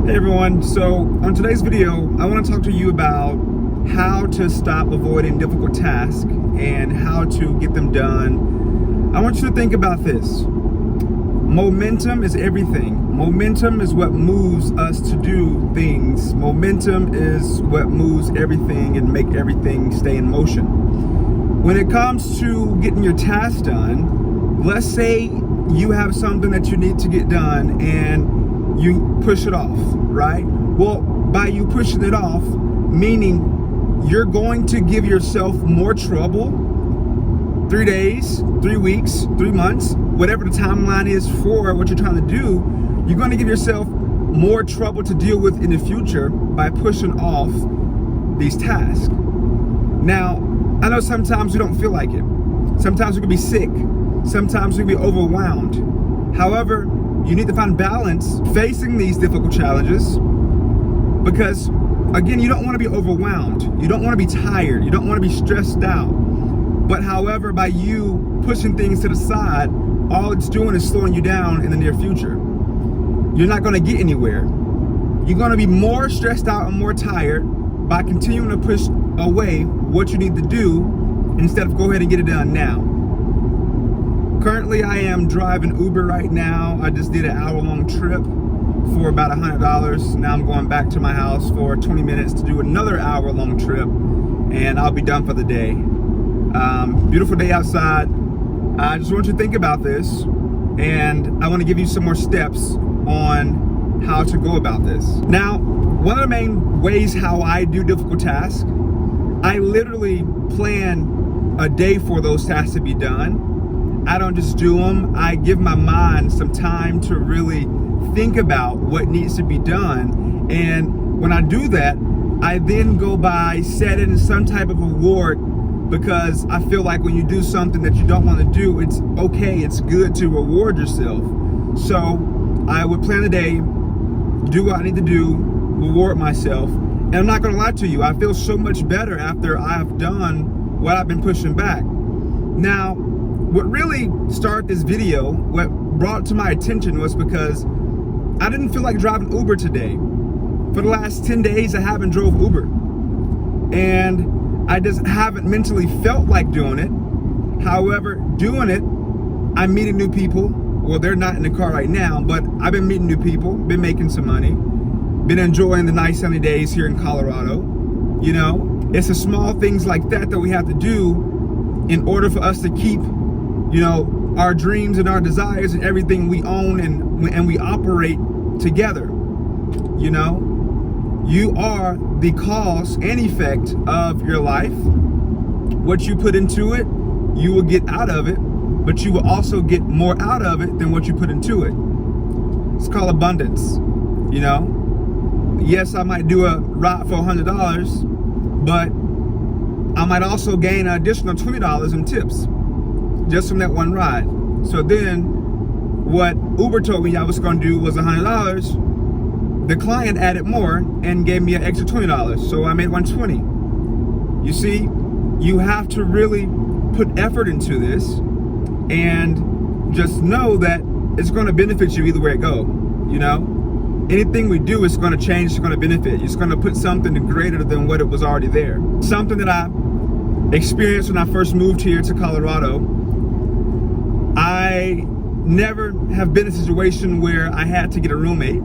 Hey everyone, so on today's video, I want to talk to you about how to stop avoiding difficult tasks and how to get them done. I want you to think about this. Momentum is everything. Momentum is what moves us to do things. Momentum is what moves everything and make everything stay in motion. When it comes to getting your tasks done, let's say you have something that you need to get done and you push it off, right? Well, by you pushing it off, meaning you're going to give yourself more trouble, 3 days, 3 weeks, 3 months, whatever the timeline is for what you're trying to do, you're going to give yourself more trouble to deal with in the future by pushing off these tasks. Now, I know sometimes we don't feel like it. Sometimes we can be sick. Sometimes we can be overwhelmed. However, you need to find balance facing these difficult challenges because, again, you don't want to be overwhelmed. You don't want to be tired. You don't want to be stressed out. But however, by you pushing things to the side, all it's doing is slowing you down in the near future. You're not going to get anywhere. You're going to be more stressed out and more tired by continuing to push away what you need to do instead of go ahead and get it done now. Currently, I am driving Uber right now. I just did an hour-long trip for about $100. Now I'm going back to my house for 20 minutes to do another hour-long trip, and I'll be done for the day. Beautiful day outside. I just want you to think about this, and I want to give you some more steps on how to go about this. Now, one of the main ways how I do difficult tasks, I literally plan a day for those tasks to be done. I don't just do them. I give my mind some time to really think about what needs to be done. And when I do that, I then go by setting some type of reward because I feel like when you do something that you don't want to do, it's okay, it's good to reward yourself. So I would plan a day, do what I need to do, reward myself. And I'm not gonna lie to you, I feel so much better after I've done what I've been pushing back. Now, what really started this video, what brought it to my attention was because I didn't feel like driving Uber today. For the last 10 days, I haven't drove Uber. And I just haven't mentally felt like doing it. However, doing it, I'm meeting new people. Well, they're not in the car right now, but I've been meeting new people, been making some money, been enjoying the nice sunny days here in Colorado. You know, it's the small things like that that we have to do in order for us to keep, you know, our dreams and our desires and everything we own and we operate together. You know, you are the cause and effect of your life. What you put into it, you will get out of it, but you will also get more out of it than what you put into it. It's called abundance. You know, yes, I might do a ride for $100, but I might also gain an additional $20 in tips just from that one ride. So then what Uber told me I was going to do was $100. The client added more and gave me an extra $20. So I made $120. You see, you have to really put effort into this and just know that it's going to benefit you either way it go. You know, anything we do is going to change, it's going to benefit. It's going to put something greater than what it was already there. Something that I experienced when I first moved here to Colorado, I never have been in a situation where I had to get a roommate.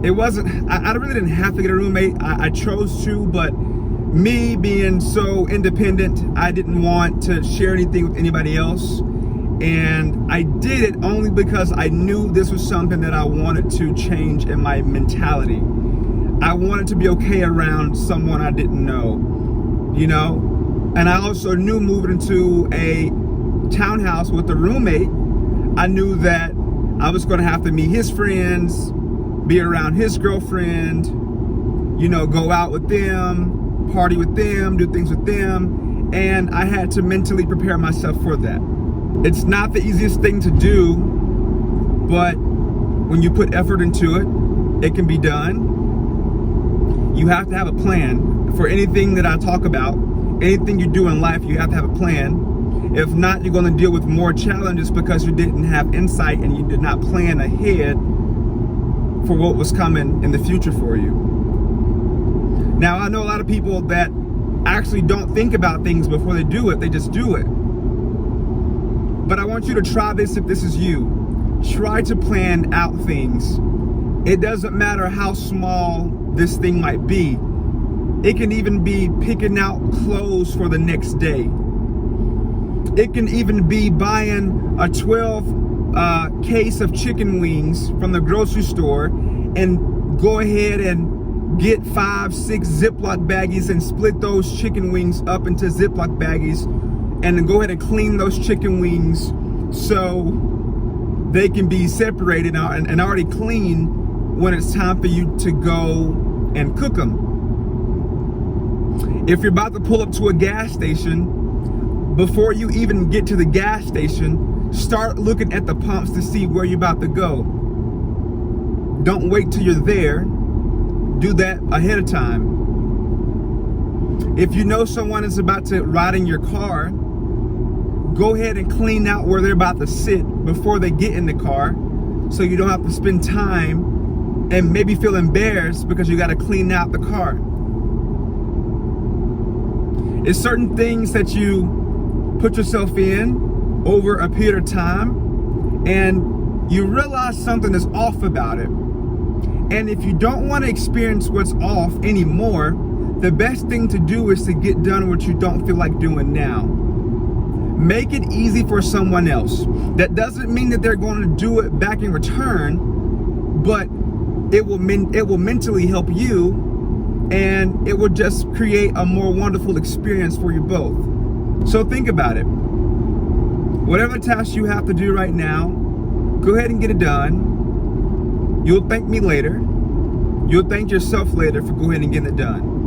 It wasn't, I really didn't have to get a roommate. I chose to, but me being so independent, I didn't want to share anything with anybody else. And I did it only because I knew this was something that I wanted to change in my mentality. I wanted to be okay around someone I didn't know, you know? And I also knew moving into a townhouse with a roommate, I knew that I was going to have to meet his friends, be around his girlfriend, you know, go out with them, party with them, do things with them, and I had to mentally prepare myself for that. It's not the easiest thing to do, but when you put effort into it, it can be done. You have to have a plan for anything that I talk about. Anything you do in life, you have to have a plan. If not, you're going to deal with more challenges because you didn't have insight and you did not plan ahead for what was coming in the future for you. Now, I know a lot of people that actually don't think about things before they do it, they just do it. But I want you to try this if this is you. Try to plan out things. It doesn't matter how small this thing might be. It can even be picking out clothes for the next day. It can even be buying a 12 case of chicken wings from the grocery store and go ahead and get 5, 6 Ziploc baggies and split those chicken wings up into Ziploc baggies and then go ahead and clean those chicken wings so they can be separated and already clean when it's time for you to go and cook them. If you're about to pull up to a gas station, before you even get to the gas station, start looking at the pumps to see where you're about to go. Don't wait till you're there. Do that ahead of time. If you know someone is about to ride in your car, go ahead and clean out where they're about to sit before they get in the car, so you don't have to spend time and maybe feel embarrassed because you got to clean out the car. It's certain things that you put yourself in over a period of time and you realize something is off about it. And if you don't want to experience what's off anymore, the best thing to do is to get done what you don't feel like doing now. Make it easy for someone else. That doesn't mean that they're going to do it back in return, but it will mentally help you, and it will just create a more wonderful experience for you both. So think about it. Whatever task you have to do right now, go ahead and get it done. You'll thank me later. You'll thank yourself later for going ahead and getting it done.